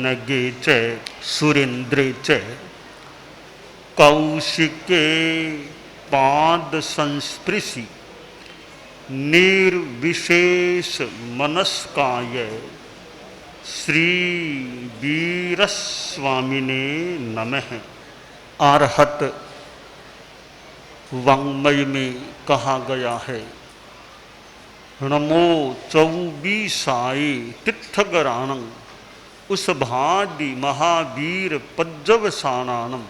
नगे च सुरेंद्रे च कौशिके पाद संस्पृशि निर्विशेष मनस्काय श्री वीरस्वामिने नमः। आरहत वाङ्मय में कहा गया है, नमो चौबीसाय तीर्थगराणं उस भादि महावीर पज्जवसानानम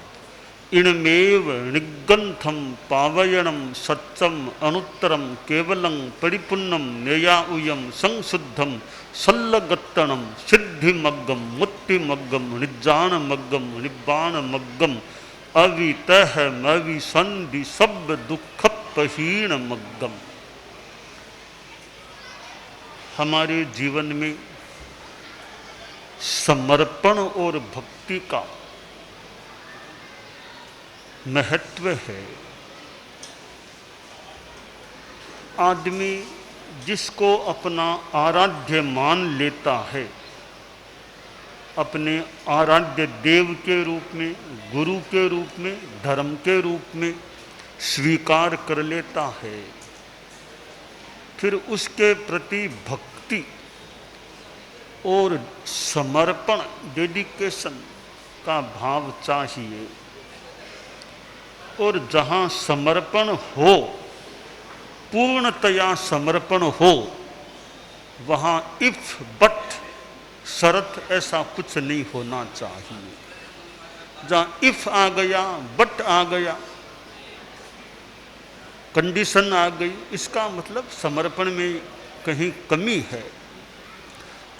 इणमेव निगंथम पावयणम सत्यम अनुत्तरम केवलं परिपुन्नम नेयाउयम संशुद्धम सल्लगत्तणम सिद्धिमग्गम मुक्तिमग्गम निज्जानमग्गम निब्बाणमग्गम अवितः मविसन्धि सब दुःखपहीणमग्गम। हमारे जीवन में समर्पण और भक्ति का महत्व है। आदमी जिसको अपना आराध्य मान लेता है, अपने आराध्य देव के रूप में, गुरु के रूप में, धर्म के रूप में स्वीकार कर लेता है, फिर उसके प्रति भक्ति और समर्पण डेडिकेशन का भाव चाहिए। और जहाँ समर्पण हो, पूर्णतया समर्पण हो, वहाँ इफ बट शरत ऐसा कुछ नहीं होना चाहिए। जहाँ इफ आ गया, बट आ गया, कंडीशन आ गई, इसका मतलब समर्पण में कहीं कमी है।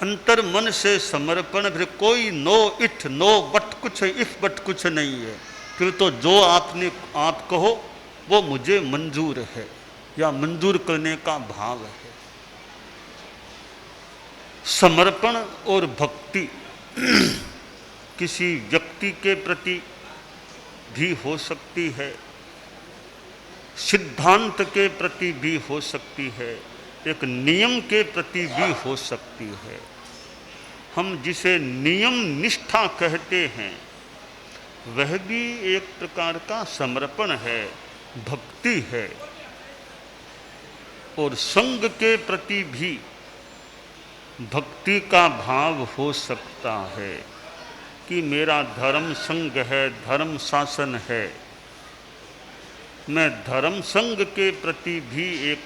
अंतर मन से समर्पण, फिर कोई नो इट नो बट कुछ, इफ बट कुछ नहीं है। फिर तो जो आप कहो वो मुझे मंजूर है, या मंजूर करने का भाव है। समर्पण और भक्ति किसी व्यक्ति के प्रति भी हो सकती है, सिद्धांत के प्रति भी हो सकती है, एक नियम के प्रति भी हो सकती है। हम जिसे नियम निष्ठा कहते हैं वह भी एक प्रकार का समर्पण है, भक्ति है। और संग के प्रति भी भक्ति का भाव हो सकता है कि मेरा धर्म संग है, धर्म शासन है। मैं धर्म संग के प्रति भी एक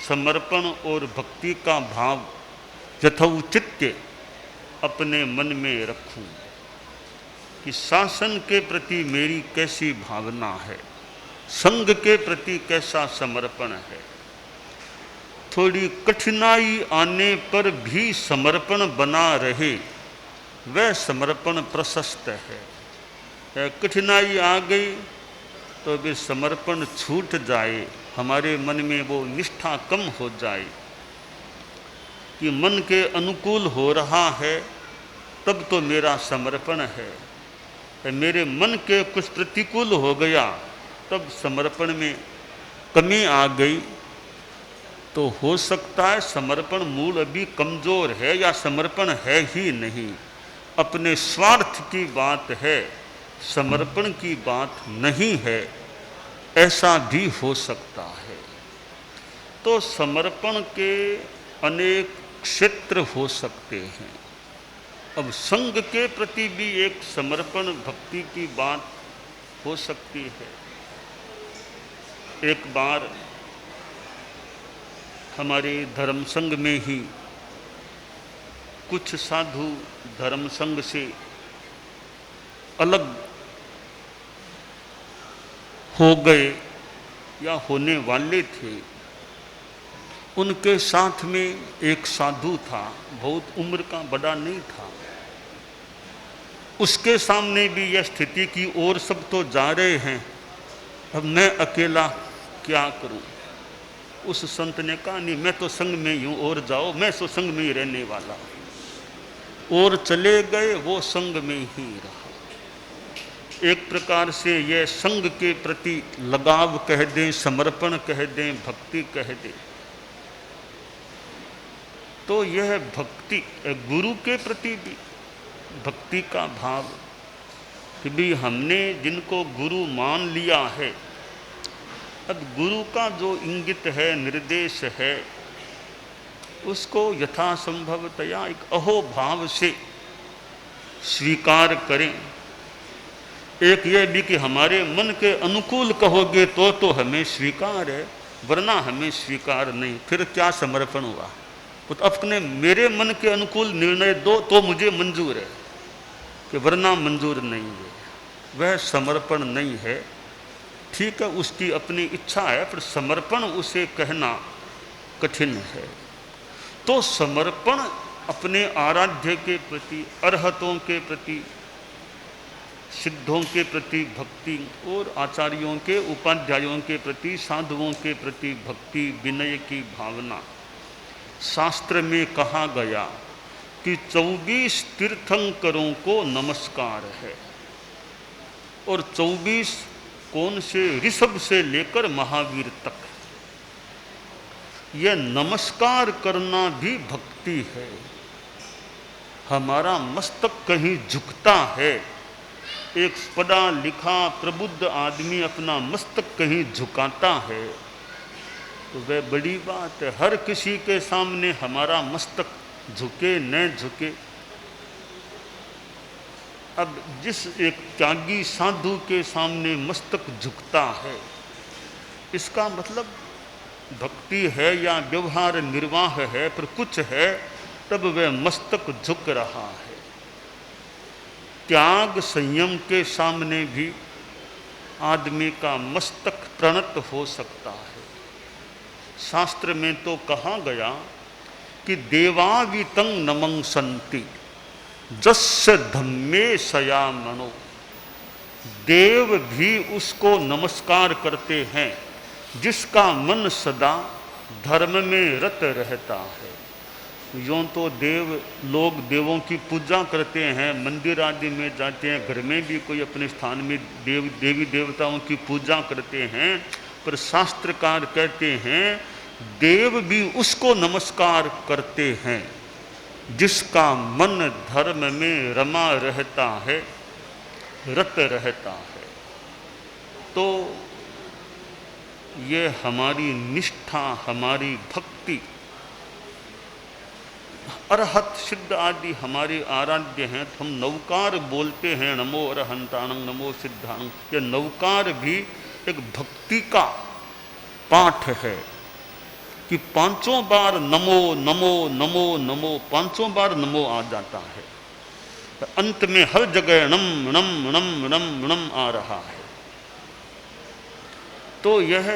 समर्पण और भक्ति का भाव यथोचित्य अपने मन में रखूं कि शासन के प्रति मेरी कैसी भावना है, संग के प्रति कैसा समर्पण है। थोड़ी कठिनाई आने पर भी समर्पण बना रहे, वह समर्पण प्रशस्त है। कठिनाई आ गई तो भी समर्पण छूट जाए, हमारे मन में वो निष्ठा कम हो जाए कि मन के अनुकूल हो रहा है तब तो मेरा समर्पण है, मेरे मन के कुछ प्रतिकूल हो गया तब समर्पण में कमी आ गई। तो हो सकता है समर्पण मूल अभी कमज़ोर है या समर्पण है ही नहीं, अपने स्वार्थ की बात है, समर्पण की बात नहीं है, ऐसा भी हो सकता है। तो समर्पण के अनेक क्षेत्र हो सकते हैं। अब संग के प्रति भी एक समर्पण भक्ति की बात हो सकती है। एक बार हमारे धर्म संघ में ही कुछ साधु धर्म संघ से अलग हो गए या होने वाले थे। उनके साथ में एक साधु था, बहुत उम्र का बड़ा नहीं था। उसके सामने भी यह स्थिति की और सब तो जा रहे हैं, अब मैं अकेला क्या करूं। उस संत ने कहा नहीं, मैं तो संग में ही हूं, और जाओ, मैं तो संग में ही रहने वाला। और चले गए, वो संग में ही रहा। एक प्रकार से यह संग के प्रति लगाव कह दें, समर्पण कह दें, भक्ति कह दें। तो यह भक्ति गुरु के प्रति भी, भक्ति का भाव कि भी हमने जिनको गुरु मान लिया है, अब गुरु का जो इंगित है, निर्देश है, उसको यथासंभवतया एक अहोभाव से स्वीकार करें। एक ये भी कि हमारे मन के अनुकूल कहोगे तो हमें स्वीकार है, वरना हमें स्वीकार नहीं। फिर क्या समर्पण हुआ? तो अपने मेरे मन के अनुकूल निर्णय दो तो मुझे मंजूर है, कि वरना मंजूर नहीं है। वह समर्पण नहीं है। ठीक है, उसकी अपनी इच्छा है, पर समर्पण उसे कहना कठिन है। तो समर्पण अपने आराध्य के प्रति, अरहतों के प्रति, सिद्धों के प्रति भक्ति और आचार्यों के, उपाध्यायों के प्रति, साधुओं के प्रति भक्ति, विनय की भावना। शास्त्र में कहा गया कि 24 तीर्थंकरों को नमस्कार है, और 24 कौन से? ऋषभ से लेकर महावीर तक। यह नमस्कार करना भी भक्ति है। हमारा मस्तक कहीं झुकता है। एक पढ़ा लिखा प्रबुद्ध आदमी अपना मस्तक कहीं झुकाता है तो वह बड़ी बात है। हर किसी के सामने हमारा मस्तक झुके न झुके, अब जिस एक त्यागी साधु के सामने मस्तक झुकता है, इसका मतलब भक्ति है या व्यवहार निर्वाह है, पर कुछ है, तब वह मस्तक झुक रहा है। त्याग संयम के सामने भी आदमी का मस्तक प्रणत हो सकता है। शास्त्र में तो कहा गया कि देवावितं नमंसन्ति जस्य धम्मे सया मनो। देव भी उसको नमस्कार करते हैं जिसका मन सदा धर्म में रत रहता है। यूँ तो देव लोग देवों की पूजा करते हैं, मंदिर आदि में जाते हैं, घर में भी कोई अपने स्थान में देवी देवताओं की पूजा करते हैं, पर शास्त्रकार कहते हैं देव भी उसको नमस्कार करते हैं जिसका मन धर्म में रमा रहता है, रत रहता है। तो ये हमारी निष्ठा, हमारी भक्ति, अरहत सिद्ध आदि हमारे आराध्य हैं। तो हम नवकार बोलते हैं, नमो अरहंताणं नमो सिद्धाणं। यह नवकार भी एक भक्ति का पाठ है कि 5 बार नमो नमो नमो नमो, 5 बार नमो आ जाता है। अंत में हर जगह नम नम नम नम नम आ रहा है। तो यह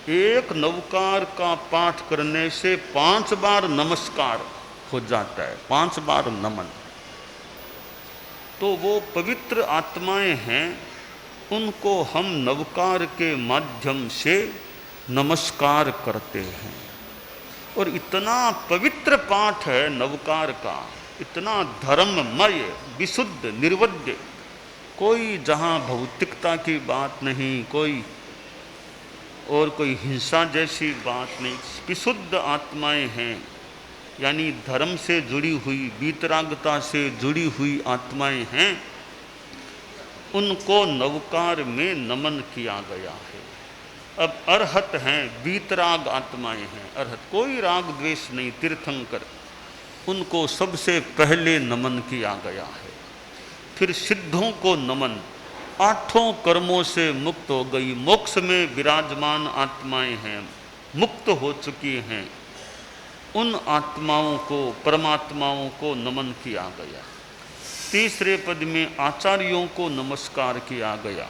एक नवकार का पाठ करने से 5 बार नमस्कार हो जाता है, 5 बार नमन। तो वो पवित्र आत्माएं हैं, उनको हम नवकार के माध्यम से नमस्कार करते हैं। और इतना पवित्र पाठ है नवकार का, इतना धर्ममय, विशुद्ध, निर्वद्य, कोई जहाँ भौतिकता की बात नहीं, कोई और कोई हिंसा जैसी बात नहीं। विशुद्ध आत्माएं हैं, यानी धर्म से जुड़ी हुई, वीतरागता से जुड़ी हुई आत्माएं हैं। उनको नवकार में नमन किया गया है। अब अरहत हैं, वीतराग आत्माएं हैं। अरहत कोई राग द्वेष नहीं, तीर्थंकर, उनको सबसे पहले नमन किया गया है। फिर सिद्धों को नमन। 8 कर्मों से मुक्त हो गई, मोक्ष में विराजमान आत्माएं हैं, मुक्त हो चुकी हैं। उन आत्माओं को, परमात्माओं को नमन किया गया। तीसरे पद में आचार्यों को नमस्कार किया गया।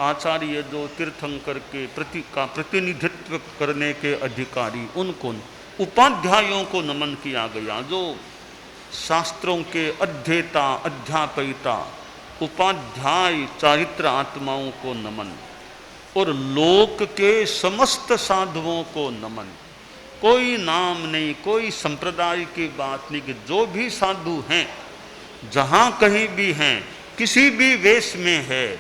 आचार्य जो तीर्थंकर के प्रतिनिधित्व करने के अधिकारी, उनको, उपाध्यायों को नमन किया गया, जो शास्त्रों के अध्येता, अध्यापयिता, उपाध्याय, चारित्र आत्माओं को नमन। और लोक के समस्त साधुओं को नमन। कोई नाम नहीं, कोई संप्रदाय की बात नहीं, कि जो भी साधु हैं, जहाँ कहीं भी हैं, किसी भी वेश में है,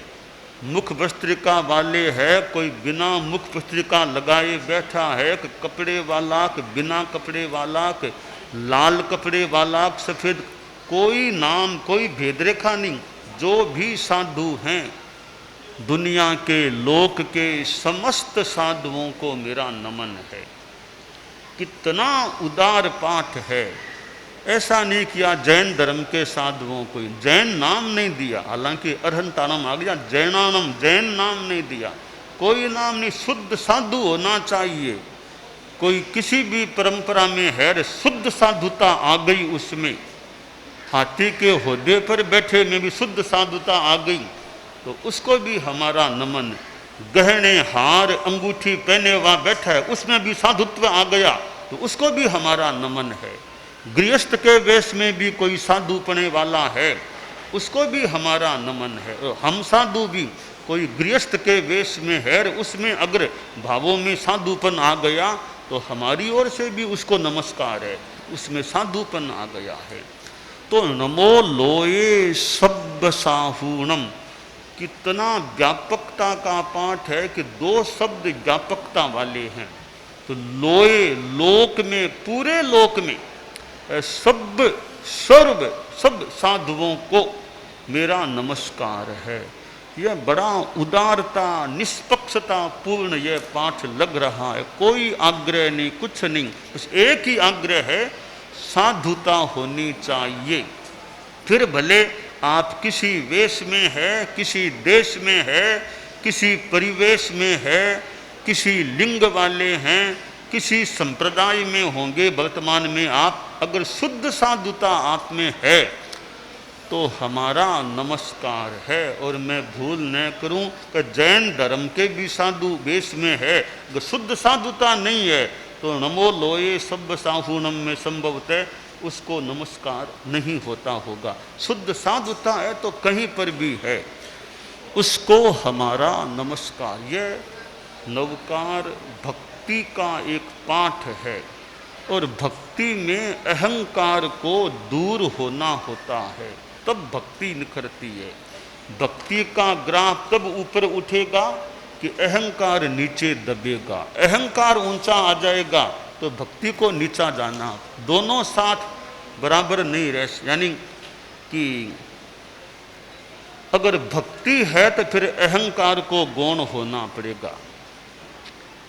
मुख वस्त्रिका वाले है, कोई बिना मुख वस्त्रिका लगाए बैठा है, कि कपड़े वाला, कि बिना कपड़े वाला, कि लाल कपड़े वाला, सफ़ेद कोई नाम, कोई भेदरेखा नहीं। जो भी साधु हैं दुनिया के, लोक के समस्त साधुओं को मेरा नमन है। कितना उदार पाठ है। ऐसा नहीं किया जैन धर्म के साधुओं को, जैन नाम नहीं दिया, हालांकि अरहंतानम आ गया, जैनानम, जैन नाम नहीं दिया, कोई नाम नहीं। शुद्ध साधु होना चाहिए। कोई किसी भी परंपरा में है, शुद्ध साधुता आ गई उसमें, हाथी के होदे पर बैठे में भी शुद्ध साधुता आ गई, तो उसको भी हमारा नमन। गहने हार अंगूठी पहने हुआ बैठा है, उसमें भी साधुत्व आ गया, तो उसको भी हमारा नमन है। गृहस्थ के वेश में भी कोई साधु पने वाला है, उसको भी हमारा नमन है। और हम साधु भी, कोई गृहस्थ के वेश में है, उसमें अगर भावों में साधुपन आ गया तो हमारी ओर से भी उसको नमस्कार है, उसमें साधुपन आ गया है। तो नमो लोये सब साहूणम, कितना व्यापकता का पाठ है कि दो शब्द व्यापकता वाले हैं। तो लोये, लोक में, पूरे लोक में सब, सर्व, सब साधुओं को मेरा नमस्कार है। यह बड़ा उदारता, निष्पक्षता पूर्ण यह पाठ लग रहा है। कोई आग्रह नहीं, कुछ नहीं, बस एक ही आग्रह है, साधुता होनी चाहिए। फिर भले आप किसी वेश में है, किसी देश में है, किसी परिवेश में है, किसी लिंग वाले हैं, किसी संप्रदाय में होंगे, वर्तमान में आप अगर शुद्ध साधुता आप में है तो हमारा नमस्कार है। और मैं भूल न करूं कि जैन धर्म के भी साधु वेश में है, अगर शुद्ध साधुता नहीं है तो नमो लोये सब साहूणम में संभवतः उसको नमस्कार नहीं होता होगा। शुद्ध साधुता है तो कहीं पर भी है, उसको हमारा नमस्कार। यह नवकार भक्ति का एक पाठ है, और भक्ति में अहंकार को दूर होना होता है, तब भक्ति निखरती है। भक्ति का ग्राफ तब ऊपर उठेगा कि अहंकार नीचे दबेगा। अहंकार ऊंचा आ जाएगा तो भक्ति को नीचा जाना, दोनों साथ बराबर नहीं रह, यानी कि अगर भक्ति है तो फिर अहंकार को गौण होना पड़ेगा।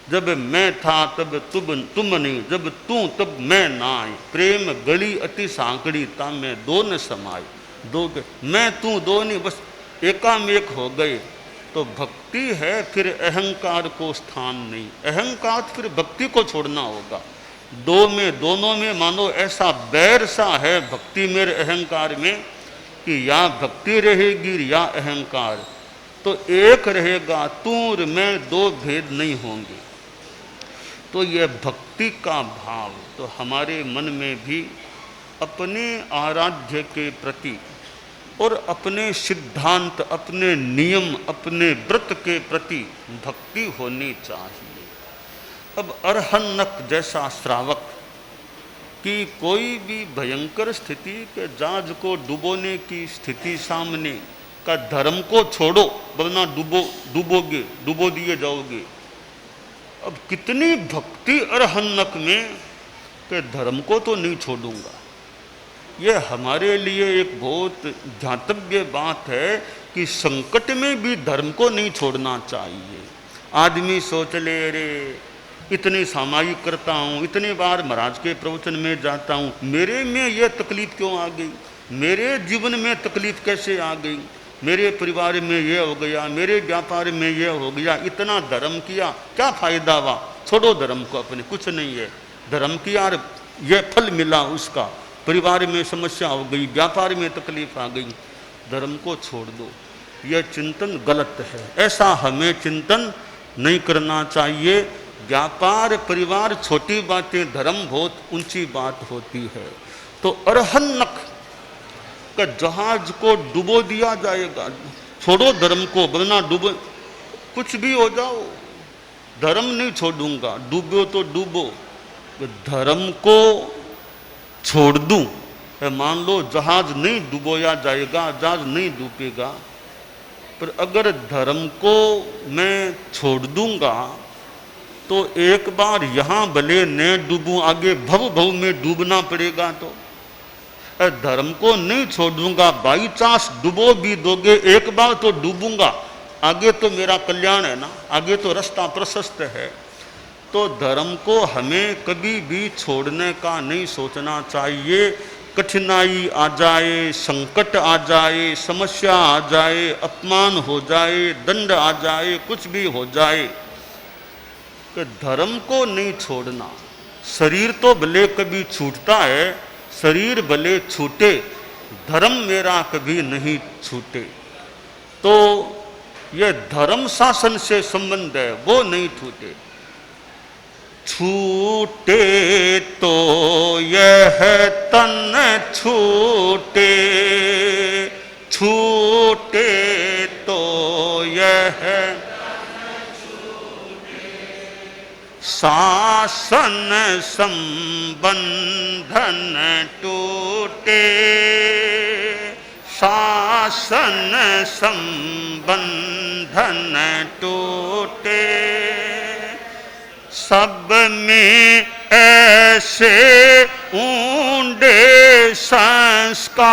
जब मैं था तब तुम नहीं, जब तू तब मैं ना आई, प्रेम गली अति सांकड़ी ता में दो न समाई। दो मैं तू दो नहीं, बस एकामेक हो गए तो भक्ति है, फिर अहंकार को स्थान नहीं। अहंकार फिर भक्ति को छोड़ना होगा। दो में, दोनों में मानो ऐसा बैर सा है भक्ति में अहंकार में कि या भक्ति रहेगी या अहंकार, तो एक रहेगा, तू और मैं दो भेद नहीं होंगे। तो यह भक्ति का भाव तो हमारे मन में भी अपने आराध्य के प्रति और अपने सिद्धांत, अपने नियम, अपने व्रत के प्रति भक्ति होनी चाहिए। अब अरहन्नक जैसा श्रावक कि कोई भी भयंकर स्थिति के जहाज को डुबोने की स्थिति सामने का, धर्म को छोड़ो वरना डूबोगे, डुबो दिए जाओगे। अब कितनी भक्ति अरहन्नक में कि धर्म को तो नहीं छोड़ूंगा। यह हमारे लिए एक बहुत ध्यातव्य बात है कि संकट में भी धर्म को नहीं छोड़ना चाहिए। आदमी सोच ले, रे इतनी सामायिक करता हूँ, इतने बार महाराज के प्रवचन में जाता हूँ, मेरे में यह तकलीफ क्यों आ गई, मेरे जीवन में तकलीफ कैसे आ गई, मेरे परिवार में यह हो गया, मेरे व्यापार में यह हो गया, इतना धर्म किया क्या फायदा हुआ, छोड़ो धर्म को अपने, कुछ नहीं है। धर्म किया और यह फल मिला उसका, परिवार में समस्या हो गई, व्यापार में तकलीफ आ गई, धर्म को छोड़ दो। यह चिंतन गलत है, ऐसा हमें चिंतन नहीं करना चाहिए। व्यापार परिवार छोटी बातें, धर्म बहुत ऊंची बात होती है। तो अरहन्नक का जहाज को डुबो दिया जाएगा, छोड़ो धर्म को वरना डूबो, कुछ भी हो जाओ धर्म नहीं छोड़ूंगा, डूबो तो डूबो, धर्म को छोड़ दूं। मान लो जहाज नहीं डुबोया जाएगा, जहाज नहीं डूबेगा, पर अगर धर्म को मैं छोड़ दूंगा तो एक बार यहाँ भले न डूबूं, आगे भव भव में डूबना पड़ेगा। तो धर्म को नहीं छोड़ूंगा, बाई चांस डुबो भी दोगे एक बार तो डूबूंगा, आगे तो मेरा कल्याण है ना, आगे तो रास्ता प्रशस्त है। तो धर्म को हमें कभी भी छोड़ने का नहीं सोचना चाहिए। कठिनाई आ जाए, संकट आ जाए, समस्या आ जाए, अपमान हो जाए, दंड आ जाए, कुछ भी हो जाए, कि धर्म को नहीं छोड़ना। शरीर तो भले कभी छूटता है, शरीर भले छूटे, धर्म मेरा कभी नहीं छूटे। तो यह धर्म शासन से संबंध है, वो नहीं छूटे। छूटे तो यह तन छूटे, छूटे तो यह शासन संबंधन टूटे, शासन संबंधन टूटे। सब में ऐसे ऊंडे संस्कार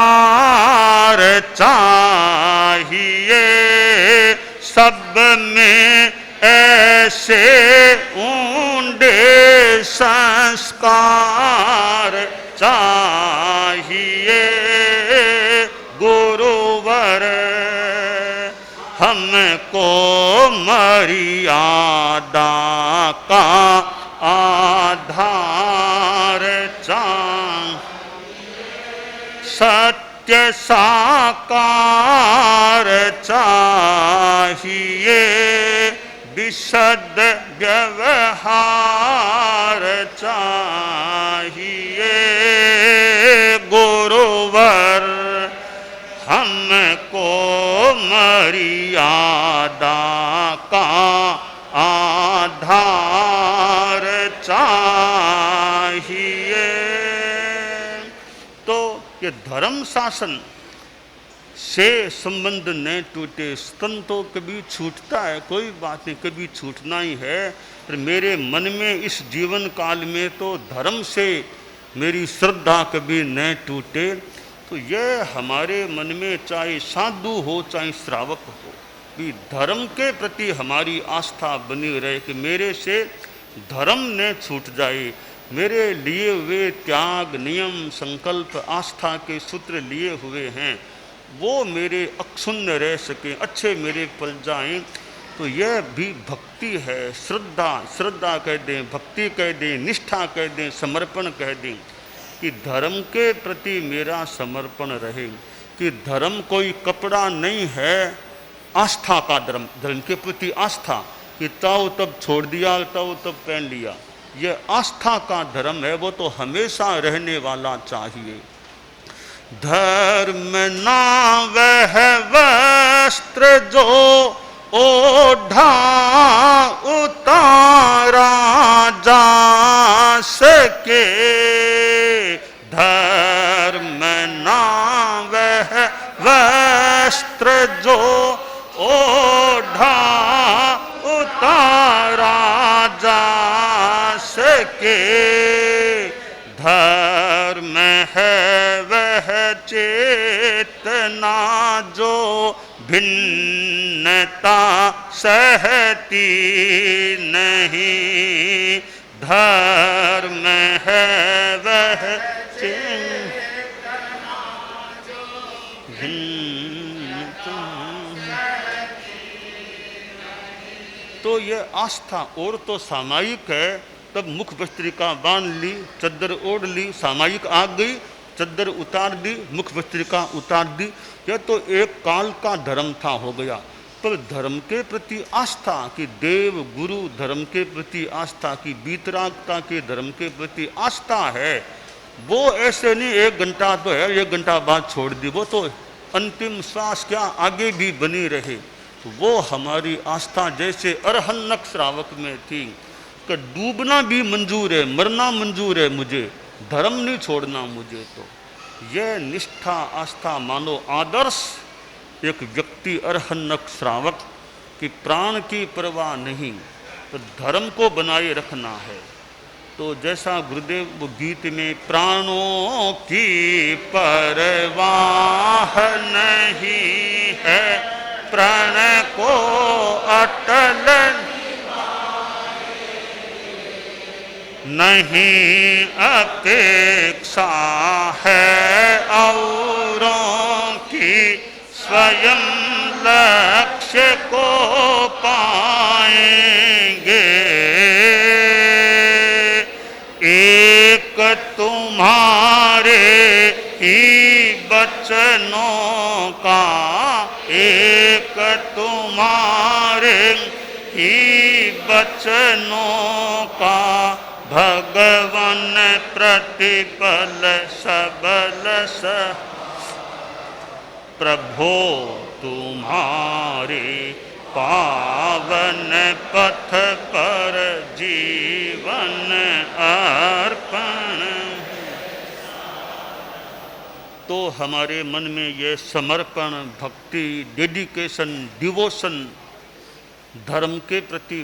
चाहिए, सब में ऐसे ऊंडे संस्कार चाहिए। गुरुवर हमको मर्यादा का आधार चाहिए, सत्य साकार चाहिए, विशद व्यवहार चाहिए। गुरुवर हमको मर्यादा का आधार चाहिए। तो ये धर्म शासन से संबंध न टूटे। स्तन तो कभी छूटता है, कोई बात नहीं, कभी छूटना ही है, पर मेरे मन में इस जीवन काल में तो धर्म से मेरी श्रद्धा कभी न टूटे। तो यह हमारे मन में चाहे साधु हो चाहे श्रावक हो, कि धर्म के प्रति हमारी आस्था बनी रहे, कि मेरे से धर्म न छूट जाए। मेरे लिए वे त्याग, नियम, संकल्प, आस्था के सूत्र लिए हुए हैं, वो मेरे अक्षुण्ण रह सकें, अच्छे मेरे पल जाएं। तो यह भी भक्ति है। श्रद्धा, श्रद्धा कह दें, भक्ति कह दें, निष्ठा कह दें, समर्पण कह दें, कि धर्म के प्रति मेरा समर्पण रहे। कि धर्म कोई कपड़ा नहीं है, आस्था का धर्म, धर्म के प्रति आस्था, कि ताऊ तब छोड़ दिया, ताऊ तब पहन लिया, यह आस्था का धर्म है, वो तो हमेशा रहने वाला चाहिए। धर्म ना वह वस्त्र जो ओढ़ा उतारा जा सके, धर्म ना वह वस्त्र जो ओढ़ा उतारा जा सके, धर्म है वह चेतना जो भिन्नता सहती नहीं, धर्म है वह चेतना जो भिन्नता। तो ये आस्था और तो सामायिक है। तब मुख वस्त्रिका बांध ली, चद्दर ओढ़ ली, सामायिक आ गई, चद्दर उतार दी, मुख वस्त्रिका उतार दी, यह तो एक काल का धर्म था, हो गया। पर धर्म के प्रति आस्था, कि देव गुरु धर्म के प्रति आस्था, की वीतरागता के धर्म के प्रति आस्था है, वो ऐसे नहीं 1 घंटा तो है, 1 घंटा बाद छोड़ दी, वो तो अंतिम श्वास क्या आगे भी बनी रहे। तो वो हमारी आस्था जैसे अरहन्नक श्रावक में थी, कि डूबना भी मंजूर है, मरना मंजूर है मुझे, धर्म नहीं छोड़ना मुझे। तो यह निष्ठा, आस्था, मानो आदर्श एक व्यक्ति अरहन्नक श्रावक की प्राण की परवाह नहीं, तो धर्म को बनाए रखना है। तो जैसा गुरुदेव वो गीत में प्राणों की परवाह नहीं है, प्राण को अटल नहीं अपेक्षा है औरों की, स्वयं लक्ष्य को पाएंगे। एक तुम्हारे ही बचनों का, एक तुम्हारे ही बचनों का, भगवान प्रतिपल सबल प्रभो तुम्हारे पावन पथ पर जीवन अर्पण। तो हमारे मन में ये समर्पण, भक्ति, डेडिकेशन, डिवोशन धर्म के प्रति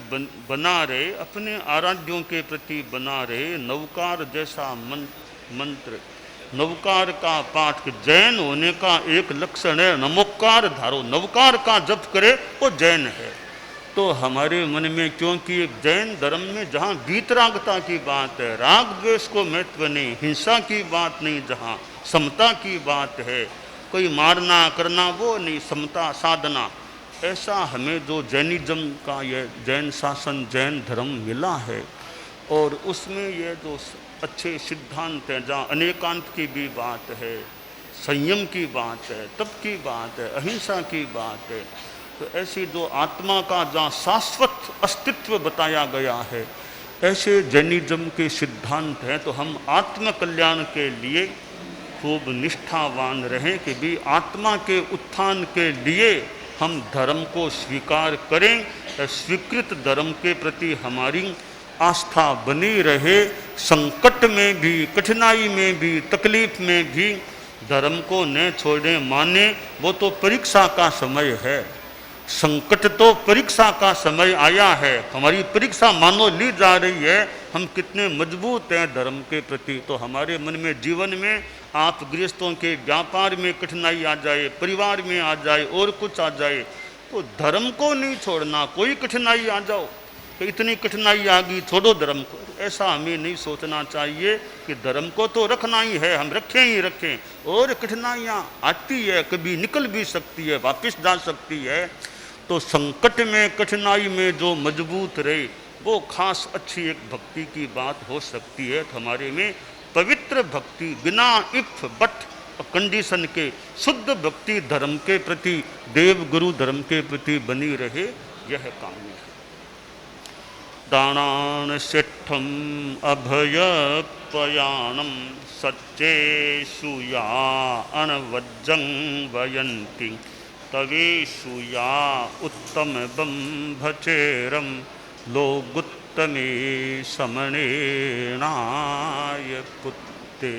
बना रहे, अपने आराध्यों के प्रति बना रहे। नवकार जैसा मंत्र, नवकार का पाठ, जैन होने का एक लक्षण है नमोकार धारो, नवकार का जप करे वो जैन है। तो हमारे मन में, क्योंकि एक जैन धर्म में जहाँ वीतरागता की बात है, राग द्वेष को महत्व नहीं, हिंसा की बात नहीं, जहाँ समता की बात है, कोई मारना करना वो नहीं, समता साधना, ऐसा हमें जो जैनिज्म का ये जैन शासन, जैन धर्म मिला है। और उसमें ये जो अच्छे सिद्धांत हैं, जहाँ अनेकांत की भी बात है, संयम की बात है, तप की बात है, अहिंसा की बात है, तो ऐसी जो आत्मा का जहाँ शाश्वत अस्तित्व बताया गया है, ऐसे जैनिज्म के सिद्धांत हैं। तो हम आत्म कल्याण के लिए खूब निष्ठावान रहें कि भी आत्मा के उत्थान के लिए हम धर्म को स्वीकार करें, स्वीकृत धर्म के प्रति हमारी आस्था बनी रहे। संकट में भी, कठिनाई में भी, तकलीफ में भी धर्म को न छोड़े माने। वो तो परीक्षा का समय है, संकट तो परीक्षा का समय आया है, हमारी परीक्षा मानो ली जा रही है, हम कितने मजबूत हैं धर्म के प्रति। तो हमारे मन में, जीवन में, आप गृहस्थों के व्यापार में कठिनाई आ जाए, परिवार में आ जाए, और कुछ आ जाए, तो धर्म को नहीं छोड़ना। कोई कठिनाई आ जाओ तो इतनी कठिनाई आ गई, छोड़ो धर्म को, ऐसा हमें नहीं सोचना चाहिए कि धर्म को तो रखना ही है, हम रखें ही रखें। और कठिनाइयाँ आती है, कभी निकल भी सकती है, वापस जा सकती है। तो संकट में, कठिनाई में जो मजबूत रहे, वो खास अच्छी एक भक्ति की बात हो सकती है। तो हमारे में पवित्र भक्ति, बिना इफ बट कंडीशन के शुद्ध भक्ति धर्म के प्रति, देव गुरु धर्म के प्रति बनी रहे, यह कामना है। दानान सिद्धम अभय पयानम सच्चेषु या अनवज्जं वयन्ति तवेषु या उत्तम बंभचेरम लोगुत्तमे समणेनाय पुत्ते।